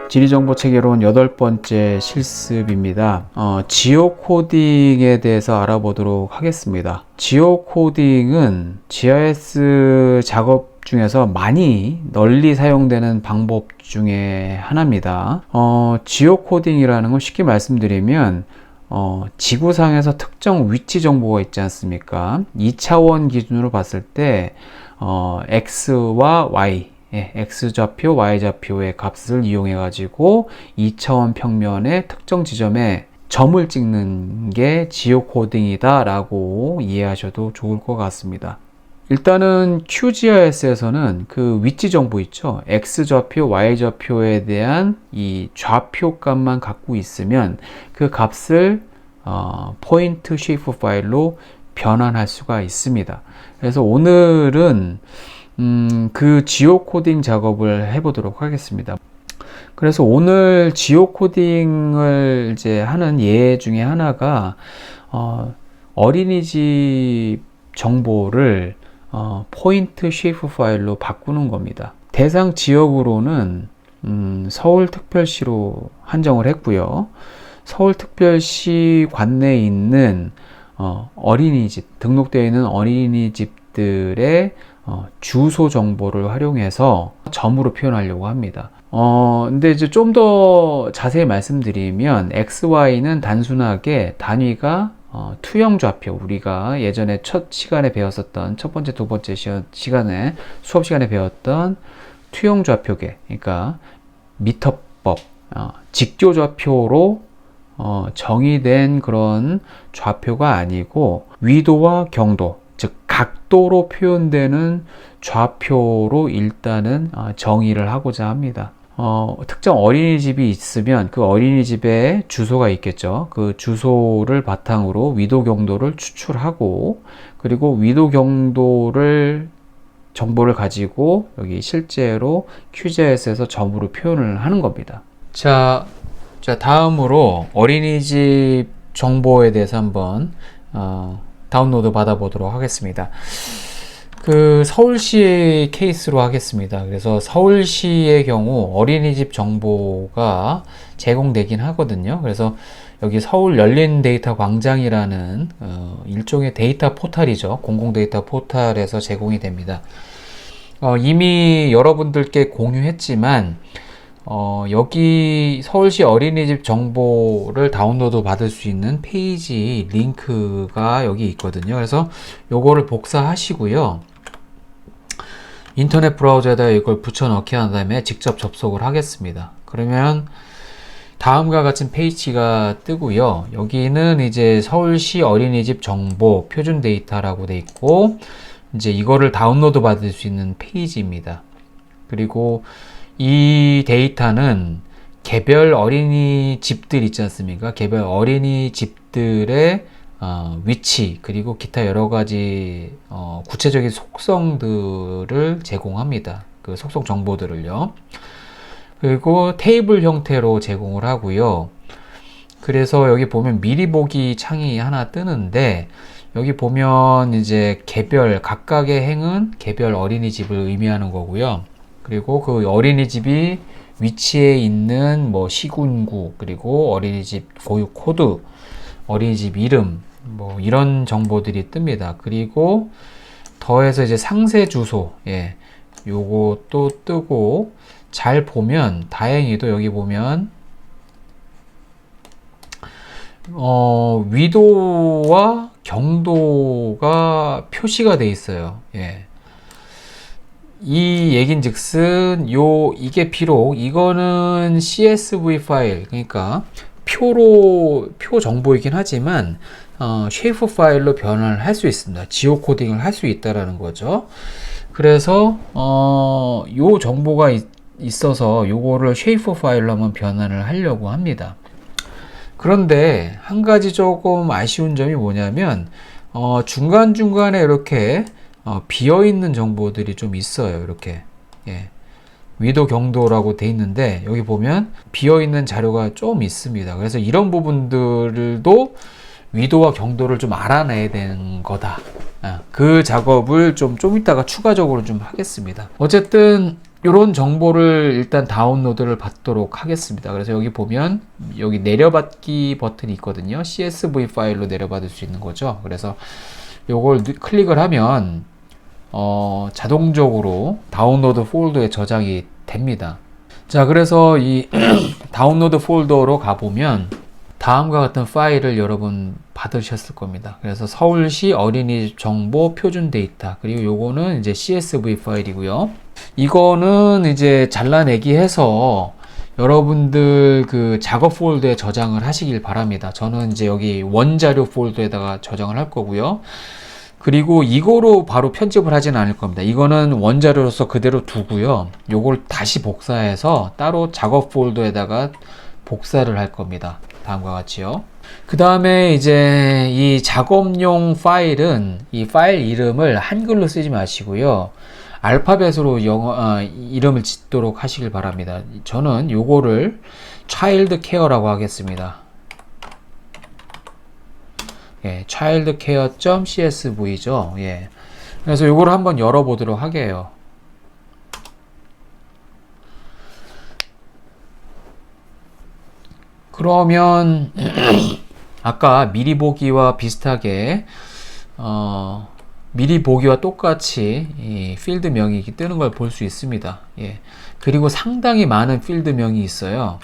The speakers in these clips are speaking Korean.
지리정보체계론 8번째 실습입니다. 지오코딩에 대해서 알아보도록 하겠습니다. 지오코딩은 GIS 작업 중에서 많이 널리 사용되는 방법 중에 하나입니다. 지오코딩이라는 건 쉽게 말씀드리면 지구상에서 특정 위치 정보가 있지 않습니까? 2차원 기준으로 봤을 때 X와 Y, X좌표, Y좌표의 값을 이용해 가지고 2차원 평면의 특정 지점에 점을 찍는 게 지오코딩이다 라고 이해하셔도 좋을 것 같습니다. 일단은 QGIS에서는 그 위치 정보 있죠. X좌표, Y좌표에 대한 이 좌표 값만 갖고 있으면 그 값을 포인트 쉐이프 파일로 변환할 수가 있습니다. 그래서 오늘은 그 지오코딩 작업을 해보도록 하겠습니다. 그래서 오늘 지오코딩을 이제 하는 예 중에 하나가 어린이집 정보를 포인트 쉐이프 파일로 바꾸는 겁니다. 대상 지역으로는 서울특별시로 한정을 했고요. 서울특별시 관내에 있는 어린이집, 등록되어 있는 어린이집들의 주소 정보를 활용해서 점으로 표현하려고 합니다. 근데 이제 좀 더 자세히 말씀드리면 XY는 단순하게 단위가 투영 좌표, 우리가 예전에 첫 시간에 배웠었던 첫 번째, 두 번째 시간에 수업 시간에 배웠던 투영 좌표계, 그러니까 미터법, 직교 좌표로 정의된 그런 좌표가 아니고 위도와 경도, 즉 각도로 표현되는 좌표로 일단은 정의를 하고자 합니다. 특정 어린이집이 있으면 그 어린이집에 주소가 있겠죠. 그 주소를 바탕으로 위도 경도를 추출하고, 그리고 위도 경도를 정보를 가지고 여기 실제로 QGIS에서 점으로 표현을 하는 겁니다. 자, 다음으로 어린이집 정보에 대해서 한번 다운로드 받아보도록 하겠습니다. 그 서울시 케이스로 하겠습니다. 그래서 서울시의 경우 어린이집 정보가 제공되긴 하거든요. 그래서 여기 서울 열린 데이터 광장이라는 일종의 데이터 포털이죠. 공공 데이터 포털에서 제공이 됩니다. 이미 여러분들께 공유했지만 여기 서울시 어린이집 정보를 다운로드 받을 수 있는 페이지 링크가 여기 있거든요. 그래서 요거를 복사하시고요. 인터넷 브라우저에다 이걸 붙여 넣기 한 다음에 직접 접속을 하겠습니다. 그러면 다음과 같은 페이지가 뜨고요. 여기는 이제 서울시 어린이집 정보 표준 데이터라고 돼 있고, 이제 이거를 다운로드 받을 수 있는 페이지입니다. 그리고 이 데이터는 개별 어린이집들 있지 않습니까? 개별 어린이집들의 위치, 그리고 기타 여러 가지 구체적인 속성들을 제공합니다. 그 속성 정보들을요. 그리고 테이블 형태로 제공을 하고요. 그래서 여기 보면 미리 보기 창이 하나 뜨는데, 여기 보면 이제 각각의 행은 개별 어린이집을 의미하는 거고요. 그리고 그 어린이집이 위치에 있는 뭐 시군구, 그리고 어린이집 보육 코드, 어린이집 이름, 뭐 이런 정보들이 뜹니다. 그리고 더해서 이제 상세 주소, 요것도 뜨고, 잘 보면 다행히도 여기 보면 위도와 경도가 표시가 돼 있어요. 이 얘긴즉슨 이게 비록 이거는 CSV 파일, 그러니까 표 정보이긴 하지만 쉐이프 파일로 변환을 할 수 있습니다. 지오코딩을 할 수 있다라는 거죠. 그래서 요 정보가 있어서 요거를 쉐이프 파일로 한번 변환을 하려고 합니다. 그런데 한 가지 조금 아쉬운 점이 뭐냐면 중간중간에 이렇게 비어있는 정보들이 좀 있어요. 이렇게 위도 경도라고 돼 있는데 여기 보면 비어있는 자료가 좀 있습니다. 그래서 이런 부분들도 위도와 경도를 좀 알아내야 되는 거다. 그 작업을 좀 이따가 추가적으로 좀 하겠습니다. 어쨌든 이런 정보를 일단 다운로드를 받도록 하겠습니다. 그래서 여기 보면 여기 내려받기 버튼이 있거든요. CSV 파일로 내려받을 수 있는 거죠. 그래서 요걸 클릭을 하면 자동적으로 다운로드 폴더에 저장이 됩니다. 자, 그래서 이 다운로드 폴더로 가보면 다음과 같은 파일을 여러분 받으셨을 겁니다. 그래서 서울시 어린이집 정보 표준 데이터, 그리고 요거는 이제 CSV 파일이고요. 이거는 이제 잘라내기 해서 여러분들 그 작업 폴더에 저장을 하시길 바랍니다. 저는 이제 여기 원자료 폴더에다가 저장을 할 거고요. 그리고 이거로 바로 편집을 하지는 않을 겁니다. 이거는 원자료로서 그대로 두고요. 요걸 다시 복사해서 따로 작업 폴더에다가 복사를 할 겁니다. 다음과 같이요. 그 다음에 이제 이 작업용 파일은 이 파일 이름을 한글로 쓰지 마시고요. 알파벳으로 이름을 짓도록 하시길 바랍니다. 저는 요거를 child care라고 하겠습니다. 예, childcare.csv죠. 예. 그래서 요거를 한번 열어보도록 하게요. 그러면 아까 미리 보기와 비슷하게 미리 보기와 똑같이 이 필드명이 뜨는 걸 볼 수 있습니다. 예. 그리고 상당히 많은 필드명이 있어요.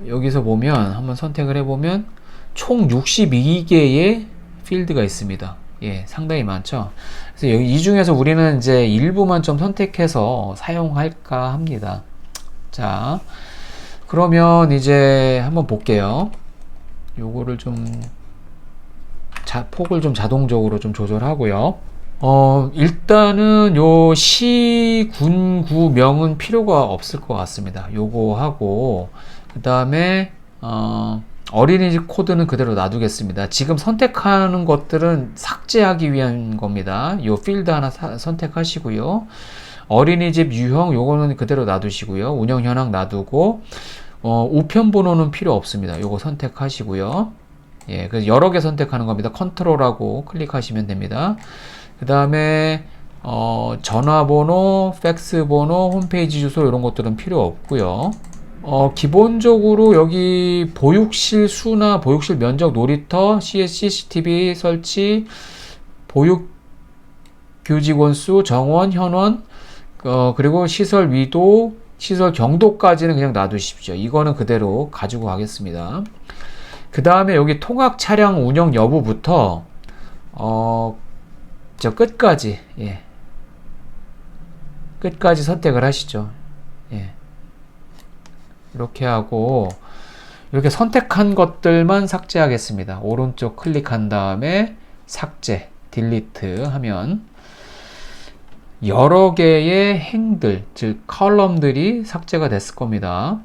여기서 보면 한번 선택을 해보면 총 62개의 필드가 있습니다. 예, 상당히 많죠. 그래서 이 중에서 우리는 이제 일부만 좀 선택해서 사용할까 합니다. 자, 그러면 이제 한번 볼게요. 요거를 좀 폭을 좀 자동적으로 좀 조절하고요. 일단은 요 시군구명은 필요가 없을 것 같습니다. 요거 하고 그 다음에 어린이집 코드는 그대로 놔두겠습니다. 지금 선택하는 것들은 삭제하기 위한 겁니다. 요 필드 하나 선택하시고요. 어린이집 유형 요거는 그대로 놔두시고요. 운영 현황 놔두고 우편 번호는 필요 없습니다. 요거 선택하시고요. 예, 그래서 여러 개 선택하는 겁니다. 컨트롤하고 클릭하시면 됩니다. 그 다음에 전화번호, 팩스 번호, 홈페이지 주소 이런 것들은 필요 없고요. 기본적으로 여기 보육실 수나 보육실 면적 놀이터, CCTV 설치, 보육 교직원 수, 정원, 현원, 그리고 시설 위도, 시설 경도까지는 그냥 놔두십시오. 이거는 그대로 가지고 가겠습니다. 그 다음에 여기 통학 차량 운영 여부부터 저 끝까지, 예, 끝까지 선택을 하시죠. 예. 이렇게 하고 이렇게 선택한 것들만 삭제하겠습니다. 오른쪽 클릭한 다음에 삭제, 딜리트 하면 여러 개의 행들, 즉 컬럼들이 삭제가 됐을 겁니다.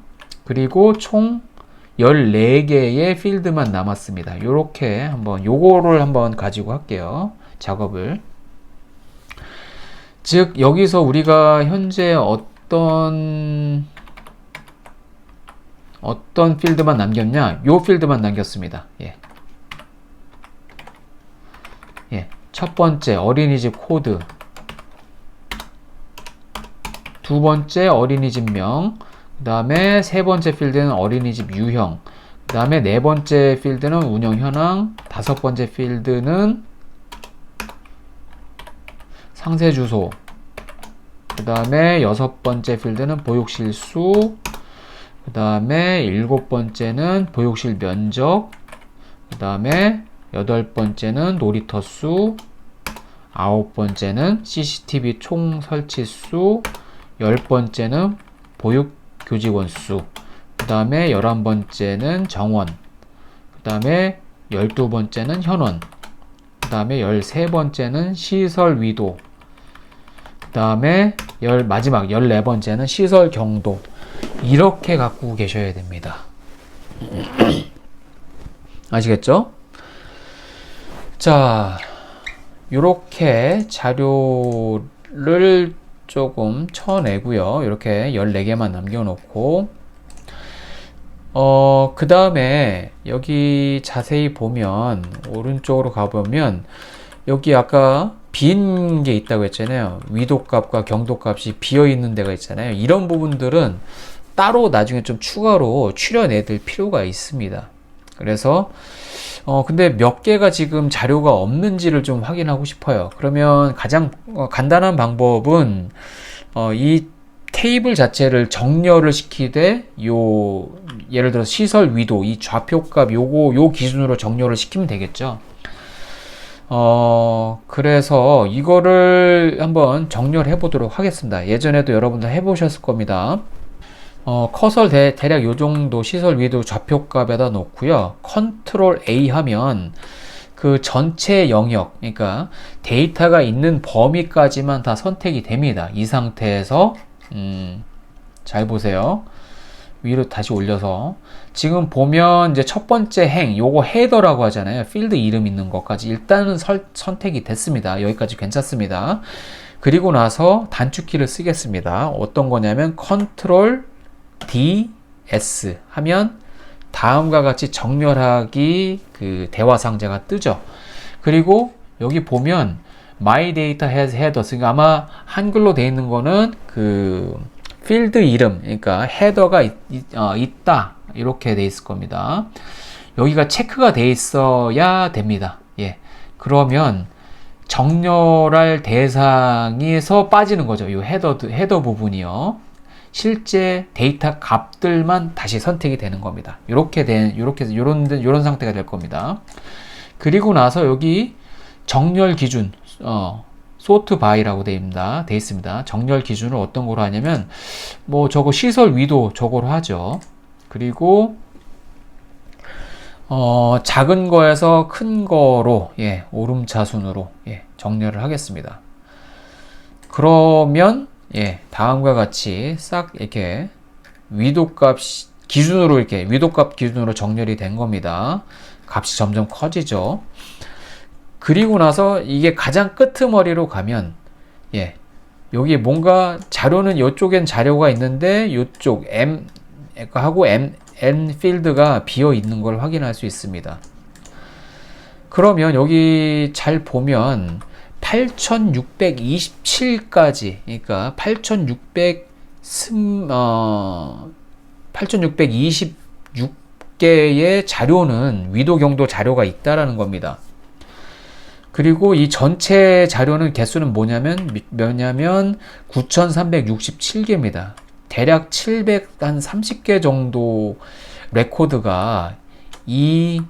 그리고 총 14개의 필드만 남았습니다. 요렇게 한번 요거를 한번 가지고 할게요. 작업을. 즉 여기서 우리가 현재 어떤 필드만 남겼냐? 요 필드만 남겼습니다. 예. 예. 첫 번째 어린이집 코드, 두 번째 어린이집명, 그 다음에 세 번째 필드는 어린이집 유형, 그 다음에 네 번째 필드는 운영 현황, 다섯 번째 필드는 상세 주소, 그 다음에 여섯 번째 필드는 보육실 수, 그 다음에 일곱 번째는 보육실 면적, 그 다음에 여덟 번째는 놀이터 수, 아홉 번째는 CCTV 총 설치 수, 열 번째는 보육 교직원 수, 그 다음에 11번째는 정원, 그 다음에 12번째는 현원, 그 다음에 13번째는 시설 위도, 그 다음에 마지막 14번째는 시설 경도. 이렇게 갖고 계셔야 됩니다. 아시겠죠? 자, 이렇게 자료를 조금 쳐내고요. 이렇게 14개만 남겨놓고 그 다음에 여기 자세히 보면 오른쪽으로 가보면 여기 아까 빈 게 있다고 했잖아요. 위도값과 경도값이 비어 있는 데가 있잖아요. 이런 부분들은 따로 나중에 좀 추가로 추려내 될 필요가 있습니다. 그래서 근데 몇 개가 지금 자료가 없는지를 좀 확인하고 싶어요. 그러면 가장 간단한 방법은 이 테이블 자체를 정렬을 시키되 예를 들어 시설 위도 이 좌표값 요 기준으로 정렬을 시키면 되겠죠. 그래서 이거를 한번 정렬해 보도록 하겠습니다. 예전에도 여러분들 해보셨을 겁니다. 커서 대략 요 정도 시설 위도 좌표값에다 놓고요. 컨트롤 A 하면 그 전체 영역, 그러니까 데이터가 있는 범위까지만 다 선택이 됩니다. 이 상태에서 잘 보세요. 위로 다시 올려서 지금 보면 이제 첫 번째 행 요거 헤더라고 하잖아요. 필드 이름 있는 것까지 일단은 선택이 됐습니다. 여기까지 괜찮습니다. 그리고 나서 단축키를 쓰겠습니다. 어떤 거냐면 컨트롤 DS 하면 다음과 같이 정렬하기 그 대화 상자가 뜨죠. 그리고 여기 보면 My Data has headers. 그러니까 아마 한글로 되어 있는 거는 그 필드 이름, 그러니까 헤더가 있다 이렇게 돼 있을 겁니다. 여기가 체크가 돼 있어야 됩니다. 예, 그러면 정렬할 대상에서 빠지는 거죠. 이 헤더 부분이요. 실제 데이터 값들만 다시 선택이 되는 겁니다. 요런 상태가 될 겁니다. 그리고 나서 여기 정렬 기준, sort by라고 되어 있습니다. 정렬 기준을 어떤 거로 하냐면, 저거 시설 위도 저거로 하죠. 그리고, 작은 거에서 큰 거로, 예, 오름차순으로, 예, 정렬을 하겠습니다. 그러면, 예, 다음과 같이 싹 이렇게 위도값 기준으로 정렬이 된 겁니다. 값이 점점 커지죠. 그리고 나서 이게 가장 끄트머리로 가면, 예, 여기 뭔가 자료는 이쪽엔 자료가 있는데 이쪽 M 하고 N 필드가 비어 있는 걸 확인할 수 있습니다. 그러면 여기 잘 보면 8627까지, 그러니까 8626개의 자료는 위도 경도 자료가 있다라는 겁니다. 그리고 이 전체 자료는 개수는 뭐냐면 9367개입니다. 대략 730개 정도 레코드가 이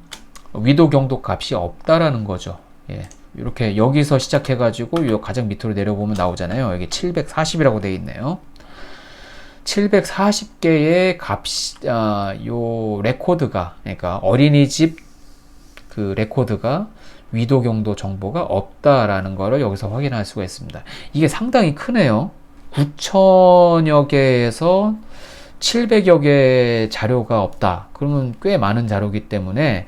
위도 경도 값이 없다라는 거죠. 예. 이렇게 여기서 시작해 가지고 요 가장 밑으로 내려보면 나오잖아요. 여기 740이라고 되어 있네요. 740개의 요 레코드가, 그러니까 어린이집 그 레코드가 위도 경도 정보가 없다라는 거를 여기서 확인할 수가 있습니다. 이게 상당히 크네요. 9천여 개에서 700여 개 자료가 없다. 그러면 꽤 많은 자료이기 때문에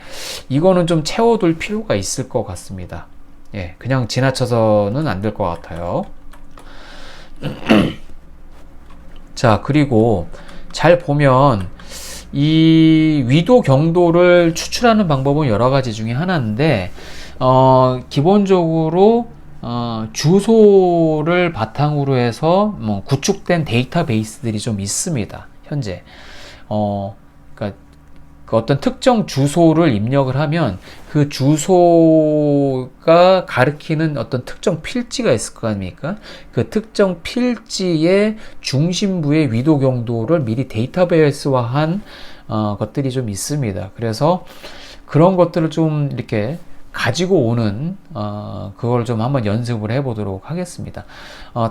이거는 좀 채워둘 필요가 있을 것 같습니다. 예, 그냥 지나쳐서는 안 될 것 같아요. 자, 그리고 잘 보면 이 위도 경도를 추출하는 방법은 여러 가지 중에 하나인데, 기본적으로 주소를 바탕으로 해서 구축된 데이터베이스들이 좀 있습니다. 현재 그러니까 그 어떤 특정 주소를 입력을 하면 그 주소가 가리키는 어떤 특정 필지가 있을 거 아닙니까? 그 특정 필지의 중심부의 위도 경도를 미리 데이터베이스화한 것들이 좀 있습니다. 그래서 그런 것들을 좀 이렇게 가지고 오는 그걸 좀 한번 연습을 해보도록 하겠습니다.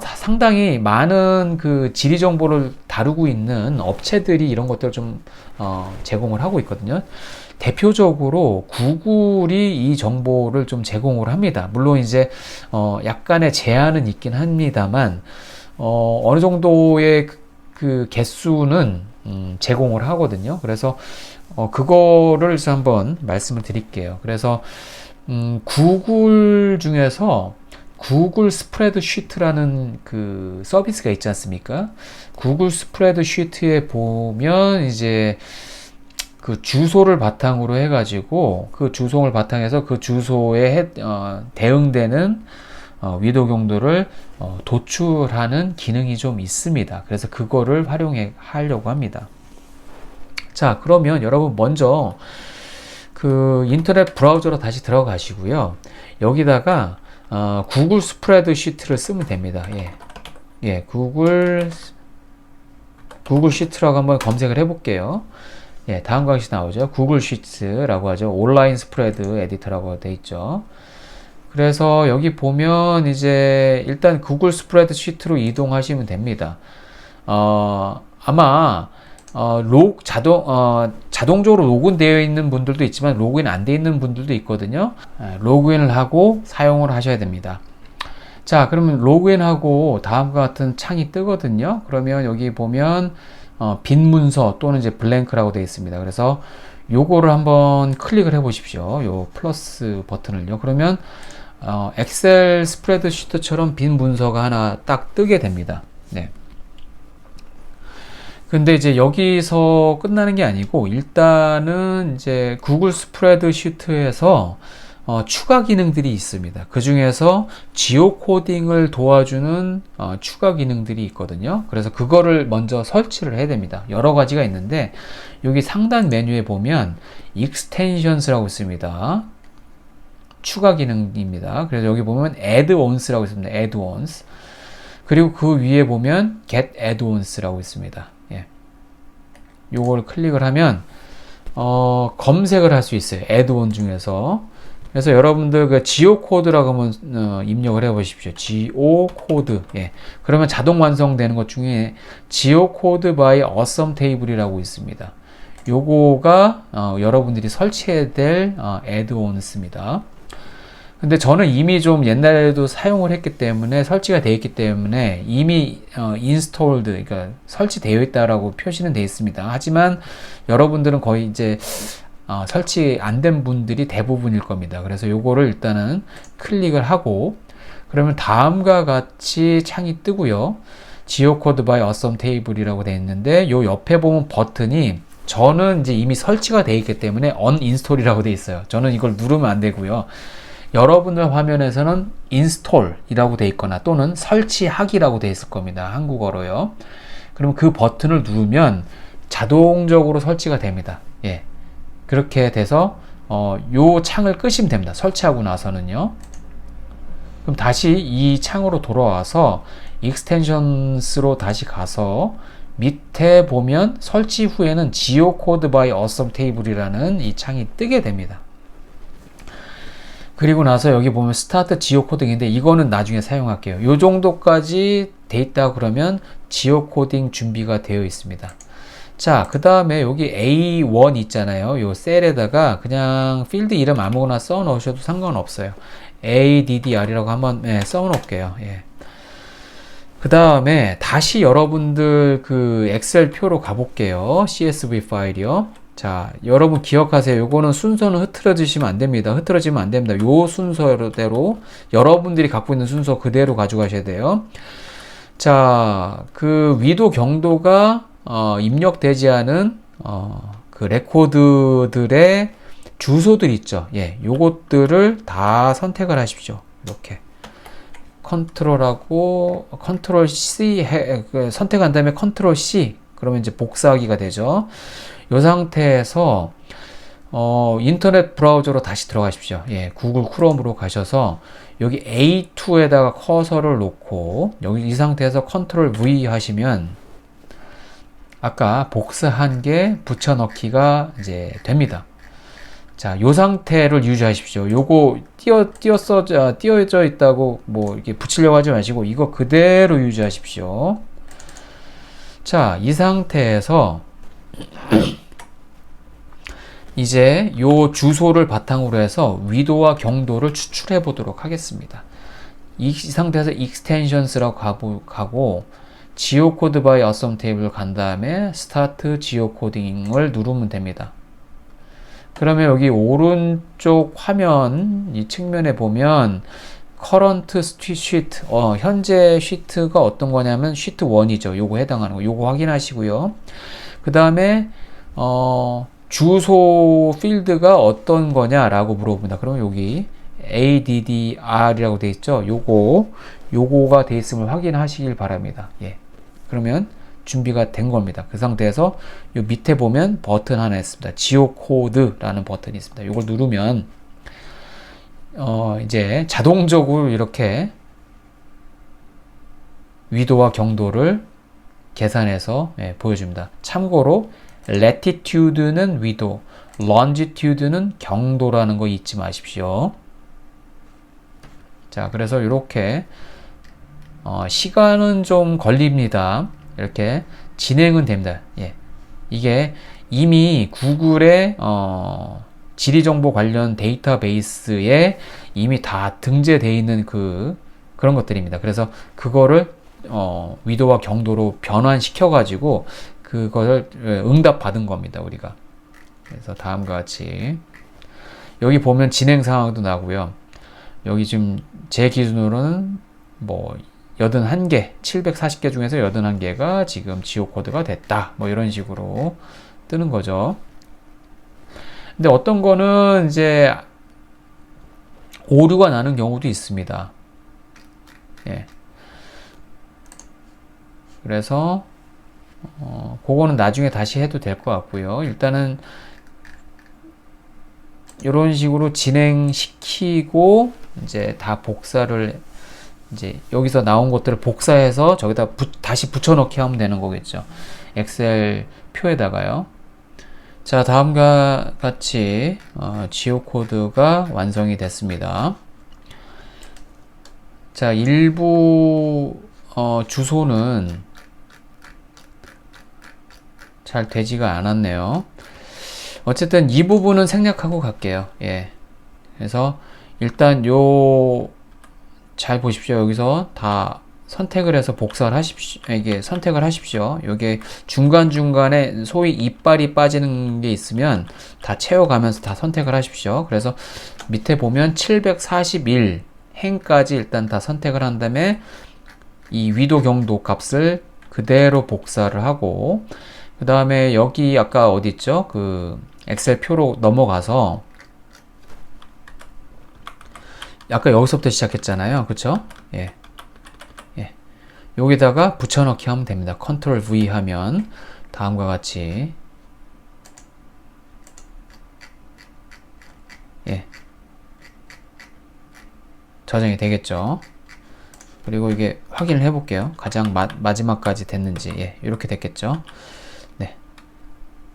상당히 많은 그 지리 정보를 다루고 있는 업체들이 이런 것들을 좀 제공을 하고 있거든요. 대표적으로 구글이 이 정보를 좀 제공을 합니다. 물론 이제 약간의 제한은 있긴 합니다만 어느 정도의 그 개수는 제공을 하거든요. 그래서 그거를 한번 말씀을 드릴게요. 그래서 구글 중에서 구글 스프레드시트라는 그 서비스가 있지 않습니까? 구글 스프레드시트에 보면 이제 그 주소를 바탕으로 해가지고 그 주소를 바탕해서 그 주소에 대응되는 위도 경도를 도출하는 기능이 좀 있습니다. 그래서 그거를 하려고 합니다. 자, 그러면 여러분 먼저 그 인터넷 브라우저로 다시 들어가시고요. 여기다가 구글 스프레드시트를 쓰면 됩니다. 구글 시트라고 한번 검색을 해볼게요. 다음과 같이 나오죠. 구글 시트라고 하죠. 온라인 스프레드 에디터라고 되어 있죠. 그래서 여기 보면 이제 일단 구글 스프레드 시트로 이동하시면 됩니다. 아마 자동적으로 로그인되어 있는 분들도 있지만 로그인 안 되어 있는 분들도 있거든요. 로그인을 하고 사용을 하셔야 됩니다. 자, 그러면 로그인하고 다음과 같은 창이 뜨거든요. 그러면 여기 보면 빈 문서 또는 이제 블랭크라고 되어 있습니다. 그래서 요거를 한번 클릭을 해 보십시오. 요 플러스 버튼을요. 그러면 엑셀 스프레드시트처럼 빈 문서가 하나 딱 뜨게 됩니다. 네. 근데 이제 여기서 끝나는 게 아니고 일단은 이제 구글 스프레드시트에서 추가 기능들이 있습니다. 그 중에서 지오 코딩을 도와주는 추가 기능들이 있거든요. 그래서 그거를 먼저 설치를 해야 됩니다. 여러 가지가 있는데 여기 상단 메뉴에 보면 Extensions라고 있습니다. 추가 기능입니다. 그래서 여기 보면 Add-ons라고 있습니다. Add-ons. 그리고 그 위에 보면 Get Add-ons라고 있습니다. 요걸 클릭을 하면 검색을 할 수 있어요. Add-on 중에서. 그래서 여러분들 그 지오 코드라고 한번 입력을 해 보십시오. 지오 코드. 그러면 자동 완성되는 것 중에 지오 코드 by awesome table이라고 있습니다. 요거가 여러분들이 설치해야 될 add-ons입니다. 근데 저는 이미 좀 옛날에도 사용을 했기 때문에 설치가 되어 있기 때문에 이미 installed, 그러니까 설치되어 있다라고 표시는 되어 있습니다. 하지만 여러분들은 거의 이제 설치 안 된 분들이 대부분일 겁니다. 그래서 요거를 일단은 클릭을 하고 그러면 다음과 같이 창이 뜨고요. 지오코드 by awesome table이라고 되어 있는데 요 옆에 보면 버튼이 저는 이제 이미 설치가 되어 있기 때문에 uninstall이라고 되어 있어요. 저는 이걸 누르면 안 되고요. 여러분들 화면에서는 install이라고 되어 있거나 또는 설치하기라고 되어 있을 겁니다. 한국어로요. 그럼 그 버튼을 누르면 자동적으로 설치가 됩니다. 그렇게 돼서 요 창을 끄시면 됩니다. 설치하고 나서는요. 그럼 다시 이 창으로 돌아와서 extensions로 다시 가서 밑에 보면 설치 후에는 geocode by awesome table이라는 이 창이 뜨게 됩니다. 그리고 나서 여기 보면 스타트 지오 코딩인데 이거는 나중에 사용할게요. 요 정도까지 돼 있다 그러면 지오 코딩 준비가 되어 있습니다. 자, 그 다음에 여기 A1 있잖아요. 요 셀에다가 그냥 필드 이름 아무거나 써 넣으셔도 상관없어요. ADDR이라고 한번 써 놓을게요. 그 다음에 다시 여러분들 그 엑셀 표로 가볼게요. CSV 파일이요. 자, 여러분 기억하세요. 요거는 순서는 흐트러지시면 안 됩니다. 흐트러지면 안 됩니다. 요 순서대로 여러분들이 갖고 있는 순서 그대로 가져가셔야 돼요. 자, 그 위도 경도가 입력되지 않은 그 레코드들의 주소들 있죠. 요것들을 다 선택을 하십시오. 이렇게 컨트롤하고 컨트롤 C 선택한 다음에 컨트롤 C 그러면 이제 복사하기가 되죠. 이 상태에서 인터넷 브라우저로 다시 들어가십시오. 구글 크롬으로 가셔서 여기 A2에다가 커서를 놓고 여기 이 상태에서 컨트롤 V 하시면 아까 복사한 게 붙여넣기가 이제 됩니다. 자, 요 상태를 유지하십시오. 요거 띄어져 있다고 뭐 이렇게 붙이려고 하지 마시고 이거 그대로 유지하십시오. 자, 이 상태에서 이제 요 주소를 바탕으로 해서 위도와 경도를 추출해 보도록 하겠습니다. 이 상태에서 extensions라고 가고 geocode by awesome table 간 다음에 start geocoding을 누르면 됩니다. 그러면 여기 오른쪽 화면 이 측면에 보면 current sheet, 현재 시트가 어떤 거냐면 sheet 1이죠. 요거 해당하는 거. 요거 확인하시고요. 그 다음에 주소 필드가 어떤 거냐라고 물어봅니다. 그러면 여기 ADDR이라고 되어 있죠. 요거가 되어 있음을 확인하시길 바랍니다. 예. 그러면 준비가 된 겁니다. 그 상태에서 요 밑에 보면 버튼 하나 있습니다. 지오코드라는 버튼이 있습니다. 요걸 누르면 이제 자동적으로 이렇게 위도와 경도를 계산해서 보여줍니다. 참고로 latitude는 위도, longitude는 경도라는 거 잊지 마십시오. 자, 그래서 이렇게 시간은 좀 걸립니다. 이렇게 진행은 됩니다. 예. 이게 이미 구글의 지리정보 관련 데이터베이스에 이미 다 등재되어 있는 그런 것들입니다. 그래서 그거를 위도와 경도로 변환시켜 가지고 그거를 응답 받은 겁니다, 우리가. 그래서 다음과 같이 여기 보면 진행 상황도 나고요. 여기 지금 제 기준으로는 뭐 81개, 740개 중에서 81개가 지금 지오코드가 됐다. 뭐 이런 식으로 뜨는 거죠. 근데 어떤 거는 이제 오류가 나는 경우도 있습니다. 예. 그래서 그거는 나중에 다시 해도 될 것 같고요. 일단은 이런 식으로 진행시키고 이제 다 복사를 이제 여기서 나온 것들을 복사해서 저기다 다시 붙여넣기 하면 되는 거겠죠. 엑셀 표에다가요. 자, 다음과 같이 지오코드가 완성이 됐습니다. 자, 일부 주소는 잘 되지가 않았네요. 어쨌든 이 부분은 생략하고 갈게요. 예. 그래서 일단 잘 보십시오. 여기서 다 선택을 해서 복사를 하십시오. 이게 선택을 하십시오. 여기 중간중간에 소위 이빨이 빠지는 게 있으면 다 채워가면서 다 선택을 하십시오. 그래서 밑에 보면 741 행까지 일단 다 선택을 한 다음에 이 위도 경도 값을 그대로 복사를 하고 그 다음에 여기 아까 어디 있죠? 그 엑셀 표로 넘어가서 아까 여기서부터 시작했잖아요. 그쵸? 예. 예. 여기다가 붙여넣기 하면 됩니다. 컨트롤 V 하면 다음과 같이 예. 저장이 되겠죠. 그리고 이게 확인을 해 볼게요. 가장 마지막까지 됐는지. 예. 이렇게 됐겠죠. 네.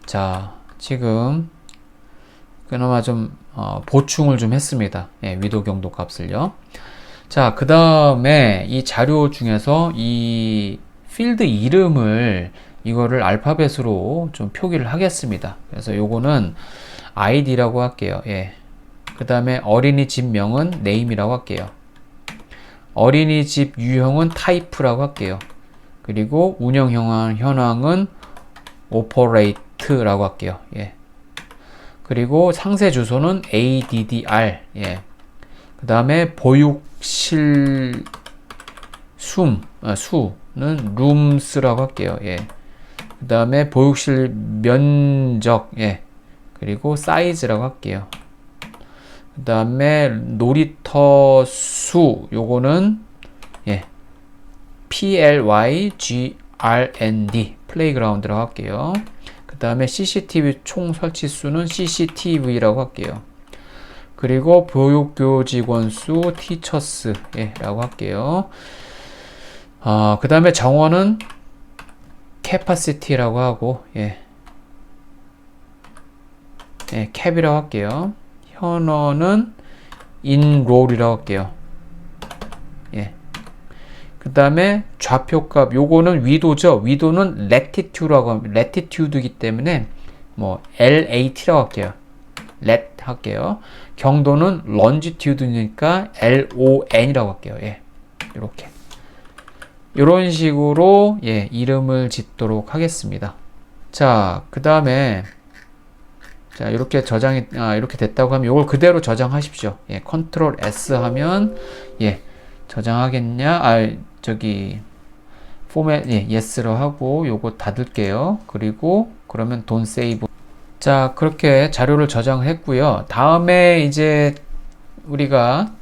자, 지금 그나마 좀 보충을 좀 했습니다. 예, 위도 경도 값을요. 자, 그 다음에 이 자료 중에서 이 필드 이름을 이거를 알파벳으로 좀 표기를 하겠습니다. 그래서 요거는 id라고 할게요. 예. 그 다음에 어린이집 명은 name이라고 할게요. 어린이집 유형은 type라고 할게요. 그리고 운영 현황은 operate라고 할게요. 예. 그리고 상세 주소는 ADDR. 예. 그 다음에 보육실 수는 rooms라고 할게요. 예. 그 다음에 보육실 면적. 예. 그리고 사이즈라고 할게요. 그 다음에 놀이터 수. 요거는 예. PLYGRND. 플레이그라운드라고 할게요. 그 다음에 CCTV 총 설치 수는 CCTV라고 할게요. 그리고 보육교 직원 수 티처스 라고 할게요. 그 다음에 정원은 capacity라고 하고 cap이라고 할게요. 현원은 enroll이라고 할게요. 그 다음에 좌표값 요거는 위도죠. 위도는 latitude라고 합니다. latitude이기 때문에 뭐 LAT라고 할게요. lat 할게요. 경도는 longitude니까 LON이라고 할게요. 예. 이렇게 이런 식으로 이름을 짓도록 하겠습니다. 자, 그 다음에 자, 이렇게 저장이 이렇게 됐다고 하면 이걸 그대로 저장하십시오. 컨트롤 S 하면 저장하겠냐? 저기 포맷 yes로 하고 요거 닫을게요. 그리고 그러면 don't save. 자, 그렇게 자료를 저장했고요. 다음에 이제 우리가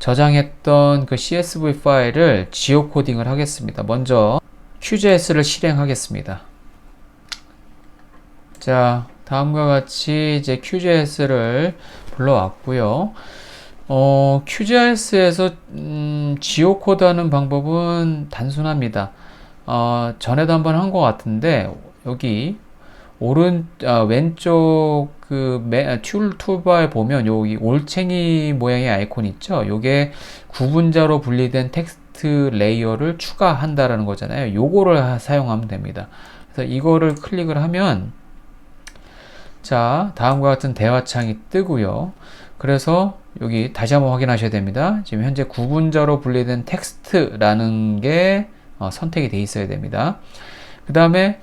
저장했던 그 CSV 파일을 지오 코딩을 하겠습니다. 먼저 QGIS를 실행하겠습니다. 자, 다음과 같이 이제 QGIS를 불러왔고요. QGIS에서 지오 코드하는 방법은 단순합니다. 전에도 한번 한 것 같은데 여기 왼쪽 그 툴바에 보면 여기 올챙이 모양의 아이콘 있죠? 요게 구분자로 분리된 텍스트 레이어를 추가한다라는 거잖아요. 요거를 사용하면 됩니다. 그래서 이거를 클릭을 하면 자, 다음과 같은 대화창이 뜨고요. 그래서 여기 다시 한번 확인하셔야 됩니다. 지금 현재 구분자로 분리된 텍스트라는 게 선택이 되어 있어야 됩니다. 그 다음에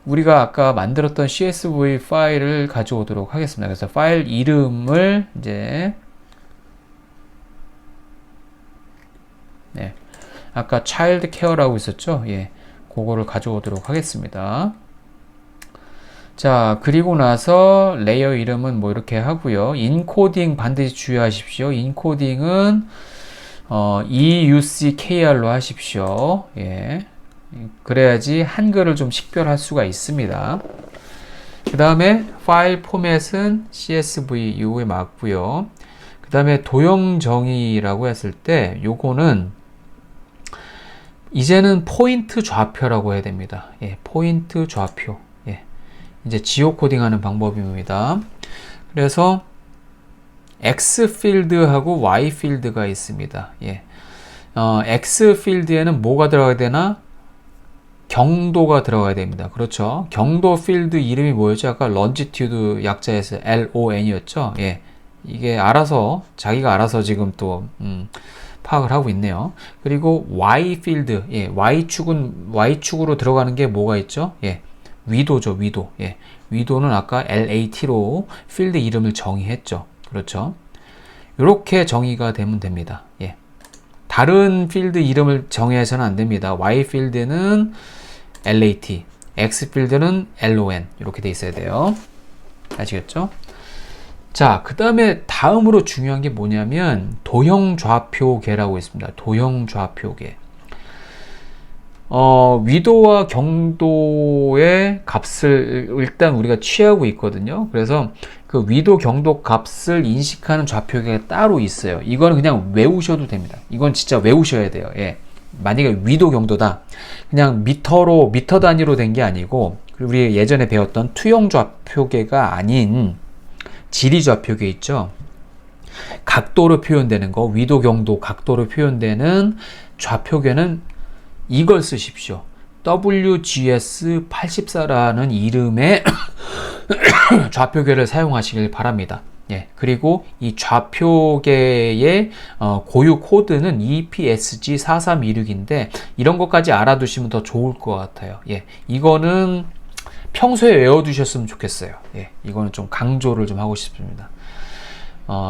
우리가 아까 만들었던 CSV 파일을 가져오도록 하겠습니다. 그래서 파일 이름을 이제 아까 child care라고 있었죠? 예, 그거를 가져오도록 하겠습니다. 자, 그리고 나서 레이어 이름은 뭐 이렇게 하고요. 인코딩 반드시 주의하십시오. 인코딩은 EUCKR로 하십시오. 예. 그래야지 한글을 좀 식별할 수가 있습니다. 그 다음에 파일 포맷은 CSVU에 맞고요. 그 다음에 도형 정의라고 했을 때 요거는 이제는 포인트 좌표라고 해야 됩니다. 예, 포인트 좌표. 예. 이제 지오 코딩하는 방법입니다. 그래서 X 필드하고 Y 필드가 있습니다. 예. X 필드에는 뭐가 들어가야 되나? 경도가 들어가야 됩니다. 그렇죠. 경도 필드 이름이 뭐였죠? 아까 longitude 약자에서 LON이었죠. 예. 이게 자기가 알아서 지금 또, 파악을 하고 있네요. 그리고 Y 필드, 예. Y축으로 들어가는 게 뭐가 있죠? 예. 위도죠, 위도. 예. 위도는 아까 LAT로 필드 이름을 정의했죠. 그렇죠. 이렇게 정의가 되면 됩니다. 예. 다른 필드 이름을 정의해서는 안 됩니다. Y 필드는 LAT, X 필드는 LON 이렇게 돼 있어야 돼요. 아시겠죠? 자, 그 다음에 다음으로 중요한 게 뭐냐면 도형 좌표계라고 있습니다. 도형 좌표계. 위도와 경도의 값을 일단 우리가 취하고 있거든요. 그래서 그 위도, 경도 값을 인식하는 좌표계가 따로 있어요. 이거는 그냥 외우셔도 됩니다. 이건 진짜 외우셔야 돼요. 예. 만약에 위도, 경도다. 그냥 미터 단위로 된 게 아니고, 우리 예전에 배웠던 투영 좌표계가 아닌 지리 좌표계 있죠. 각도로 표현되는 거, 위도, 경도, 각도로 표현되는 좌표계는 이걸 쓰십시오. WGS84라는 이름의 좌표계를 사용하시길 바랍니다. 예, 그리고 이 좌표계의 고유 코드는 EPSG4326인데 이런 것까지 알아두시면 더 좋을 것 같아요. 예, 이거는 평소에 외워두셨으면 좋겠어요. 예, 이거는 좀 강조를 좀 하고 싶습니다.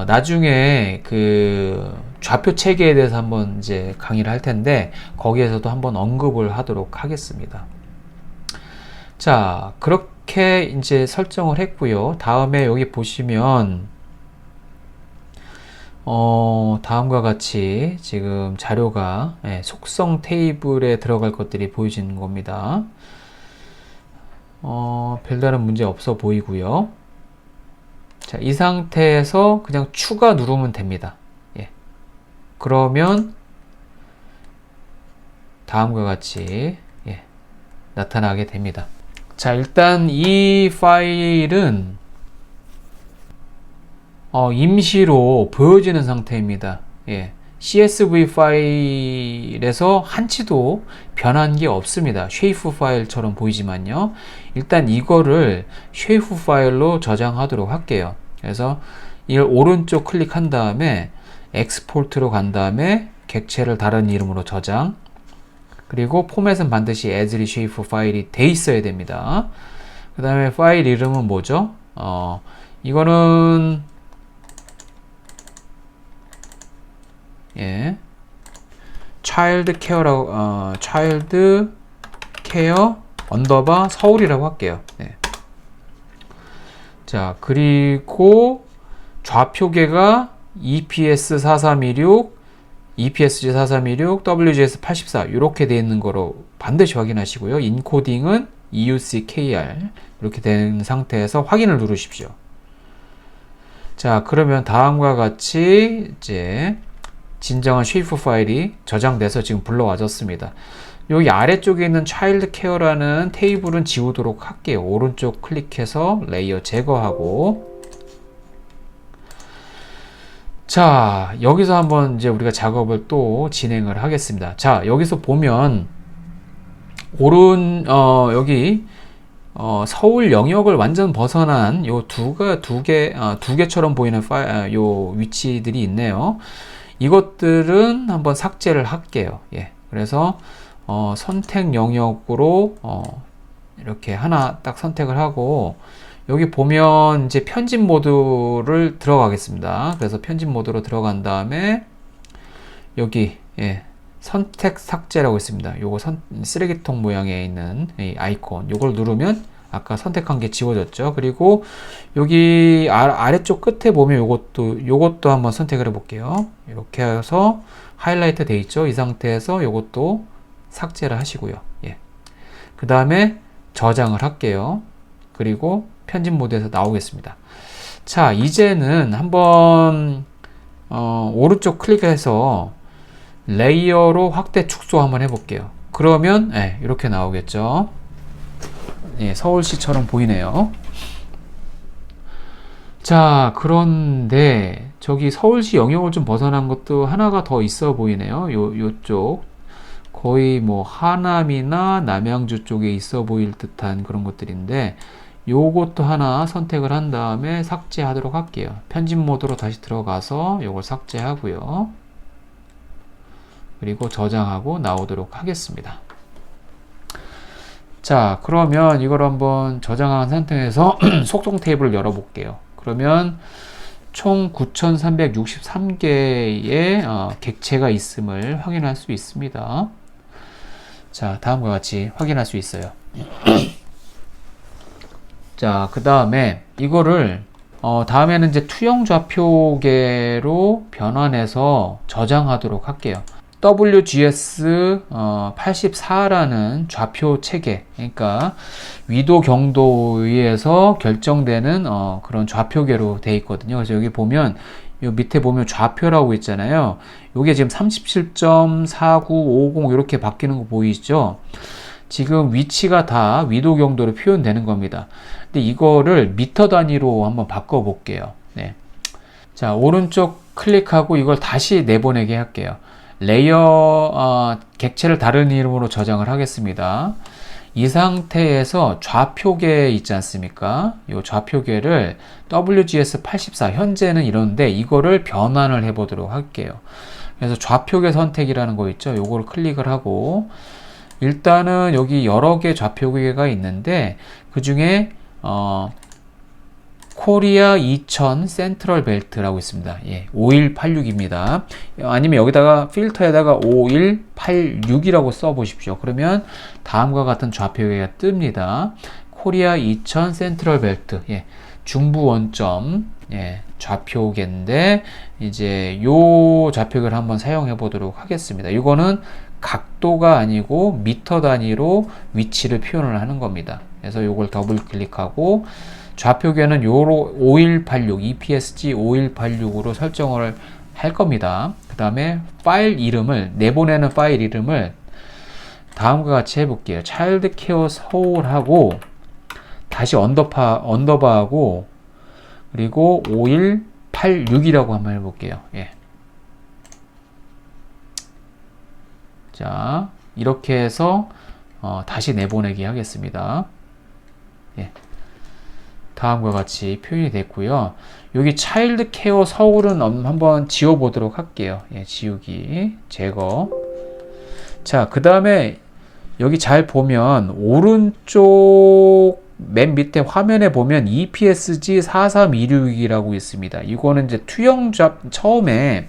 나중에 그 좌표 체계에 대해서 한번 이제 강의를 할 텐데 거기에서도 한번 언급을 하도록 하겠습니다. 자, 그렇게 이제 설정을 했고요. 다음에 여기 보시면 다음과 같이 지금 자료가 속성 테이블에 들어갈 것들이 보여지는 겁니다. 별다른 문제 없어 보이고요. 자, 이 상태에서 그냥 추가 누르면 됩니다. 예. 그러면 다음과 같이 나타나게 됩니다. 자, 일단 이 파일은 임시로 보여지는 상태입니다. 예. CSV 파일에서 한치도 변한 게 없습니다. 쉐이프 파일처럼 보이지만요. 일단 이거를 쉐이프 파일로 저장하도록 할게요. 그래서 이걸 오른쪽 클릭한 다음에 엑스포트로 간 다음에 객체를 다른 이름으로 저장. 그리고 포맷은 반드시 as리 쉐이프 파일이 돼 있어야 됩니다. 그 다음에 파일 이름은 뭐죠? 이거는 child care 언더바 서울이라고 할게요. 자, 그리고 좌표계가 EPS 4326, EPSG 4326, WGS 84 이렇게 되어 있는 거로 반드시 확인하시고요. 인코딩은 EUCKR 이렇게 된 상태에서 확인을 누르십시오. 자, 그러면 다음과 같이 이제 진정한 쉐이프 파일이 저장돼서 지금 불러와졌습니다. 여기 아래쪽에 있는 차일드 케어라는 테이블은 지우도록 할게요. 오른쪽 클릭해서 레이어 제거하고, 자, 여기서 한번 이제 우리가 작업을 또 진행을 하겠습니다. 자, 여기서 보면 여기 서울 영역을 완전 벗어난 요 두 개처럼 보이는 요 위치들이 있네요. 이것들은 한번 삭제를 할게요. 예. 그래서 선택 영역으로 이렇게 하나 딱 선택을 하고, 여기 보면 이제 편집 모드를 들어가겠습니다. 그래서 편집 모드로 들어간 다음에 여기 선택 삭제라고 있습니다. 요거 쓰레기통 모양에 있는 이 아이콘 요걸 누르면 아까 선택한 게 지워졌죠. 그리고 여기 아래쪽 끝에 보면 요것도 한번 선택을 해 볼게요. 이렇게 해서 하이라이트 돼 있죠. 이 상태에서 요것도 삭제를 하시고요. 예. 그 다음에 저장을 할게요. 그리고 편집 모드에서 나오겠습니다. 자, 이제는 한번 오른쪽 클릭해서 레이어로 확대 축소 한번 해볼게요. 그러면 이렇게 나오겠죠. 예, 서울시처럼 보이네요. 자, 그런데 저기 서울시 영역을 좀 벗어난 것도 하나가 더 있어 보이네요. 요쪽 거의 뭐 하남이나 남양주 쪽에 있어 보일 듯한 그런 것들인데, 요것도 하나 선택을 한 다음에 삭제하도록 할게요. 편집 모드로 다시 들어가서 요걸 삭제하고요. 그리고 저장하고 나오도록 하겠습니다. 자, 그러면 이걸 한번 저장한 상태에서 속성 테이블을 열어볼게요. 그러면 총 9363개의 객체가 있음을 확인할 수 있습니다. 자, 다음과 같이 확인할 수 있어요. 자, 그 다음에 이거를 다음에는 이제 투영 좌표계로 변환해서 저장하도록 할게요. WGS 84라는 좌표 체계, 그러니까 위도 경도에 의해서 결정되는 그런 좌표계로 되어 있거든요. 그래서 여기 보면 요 밑에 보면 좌표라고 있잖아요. 요게 지금 37.4950 이렇게 바뀌는 거 보이시죠? 지금 위치가 다 위도 경도로 표현되는 겁니다. 근데 이거를 미터 단위로 한번 바꿔 볼게요. 네. 자, 오른쪽 클릭하고 이걸 다시 내보내게 할게요. 레이어 객체를 다른 이름으로 저장을 하겠습니다. 이 상태에서 좌표계 있지 않습니까? 이 좌표계를 WGS 84, 현재는 이런데 이거를 변환을 해 보도록 할게요. 그래서 좌표계 선택이라는 거 있죠? 요거를 클릭을 하고, 일단은 여기 여러 개 좌표계가 있는데 그 중에 코리아 2000 센트럴 벨트라고 있습니다. 예, 5186입니다. 아니면 여기다가 필터에다가 5186이라고 써 보십시오. 그러면 다음과 같은 좌표계가 뜹니다. 코리아 2000 센트럴 벨트. 예, 중부 원점. 예, 좌표계인데 이제 요 좌표계를 한번 사용해 보도록 하겠습니다. 이거는 각도가 아니고 미터 단위로 위치를 표현을 하는 겁니다. 그래서 요걸 더블 클릭하고 좌표계는 요로 5186 EPSG 5186으로 설정을 할 겁니다. 그 다음에 파일 이름을, 내보내는 파일 이름을 다음과 같이 해볼게요. 차일드 케어 서울하고 다시 언더바하고 그리고 5186이라고 한번 해볼게요. 예. 자, 이렇게 해서 다시 내보내기 하겠습니다. 예. 다음과 같이 표현이 됐고요. 여기 차일드 케어 서울은 한번 지워 보도록 할게요. 예, 지우기, 제거. 자, 그 다음에 여기 잘 보면 오른쪽 맨 밑에 화면에 보면 EPSG 4326이라고 있습니다. 이거는 이제 처음에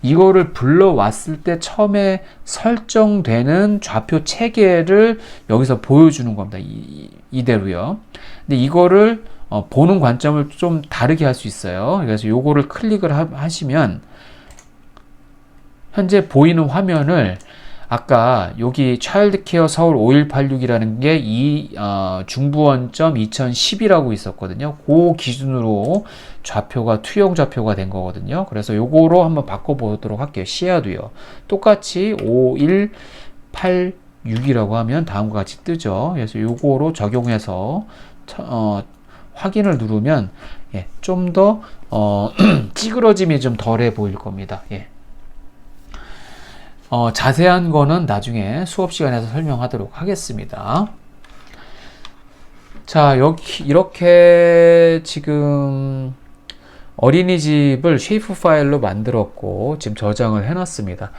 이거를 불러왔을 때 처음에 설정되는 좌표 체계를 여기서 보여주는 겁니다. 이대로요. 근데 이거를 보는 관점을 좀 다르게 할 수 있어요. 그래서 요거를 클릭을 하시면 현재 보이는 화면을 아까 여기 차일드케어 서울 5186이라는 게 중부원점 2010이라고 있었거든요. 그 기준으로 좌표가 투영 좌표가 된 거거든요. 그래서 요거로 한번 바꿔보도록 할게요. 시야도요. 똑같이 5186이라고 하면 다음과 같이 뜨죠. 그래서 요거로 적용해서 확인을 누르면 좀 더 찌그러짐이 좀 덜해 보일 겁니다. 자세한 거는 나중에 수업 시간에서 설명하도록 하겠습니다. 자, 이렇게 지금 어린이집을 쉐이프 파일로 만들었고 지금 저장을 해놨습니다.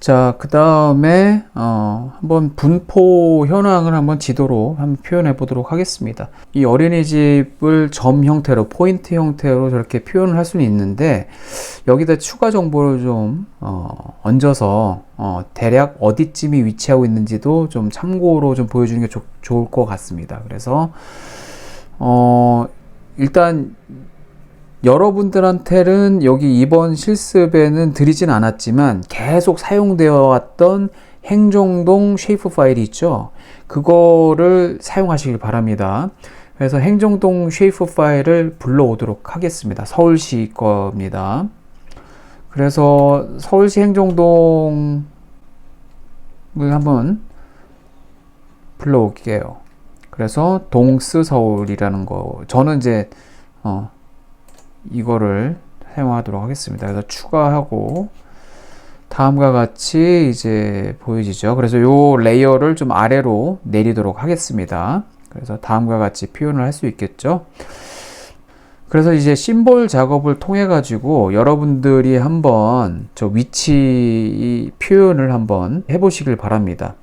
자, 그 다음에 한번 분포 현황을 한번 지도로 한번 표현해 보도록 하겠습니다. 이 어린이집을 점 형태로, 포인트 형태로 저렇게 표현을 할 수는 있는데 여기다 추가 정보를 좀 얹어서 대략 어디쯤이 위치하고 있는지도 좀 참고로 좀 보여주는 게 좋을 것 같습니다. 그래서 일단 여러분들한테는 여기 이번 실습에는 드리진 않았지만 계속 사용되어 왔던 행정동 쉐이프 파일이 있죠. 그거를 사용하시길 바랍니다. 그래서 행정동 쉐이프 파일을 불러오도록 하겠습니다. 서울시 겁니다. 그래서 서울시 행정동을 한번 불러올게요. 그래서 동스 서울이라는 거, 저는 이제 이거를 사용하도록 하겠습니다. 그래서 추가하고 다음과 같이 이제 보여지죠. 그래서 요 레이어를 좀 아래로 내리도록 하겠습니다. 그래서 다음과 같이 표현을 할 수 있겠죠. 그래서 이제 심볼 작업을 통해 가지고 여러분들이 한번 저 위치 표현을 한번 해보시길 바랍니다.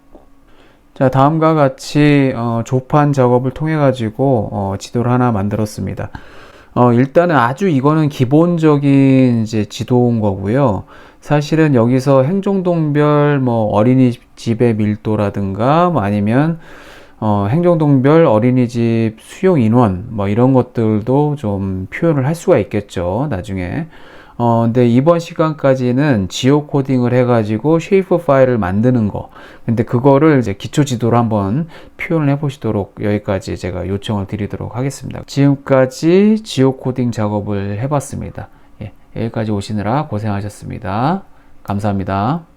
자, 다음과 같이 조판 작업을 통해 가지고 지도를 하나 만들었습니다. 일단은 아주 이거는 기본적인 이제 지도인 거고요. 사실은 여기서 행정동별 뭐 어린이집의 밀도라든가 뭐 아니면 행정동별 어린이집 수용 인원 뭐 이런 것들도 좀 표현을 할 수가 있겠죠, 나중에. 근데 이번 시간까지는 지오 코딩을 해가지고 쉐이프 파일을 만드는 거. 근데 그거를 이제 기초 지도로 한번 표현을 해보시도록 여기까지 제가 요청을 드리도록 하겠습니다. 지금까지 지오 코딩 작업을 해봤습니다. 여기까지 오시느라 고생하셨습니다. 감사합니다.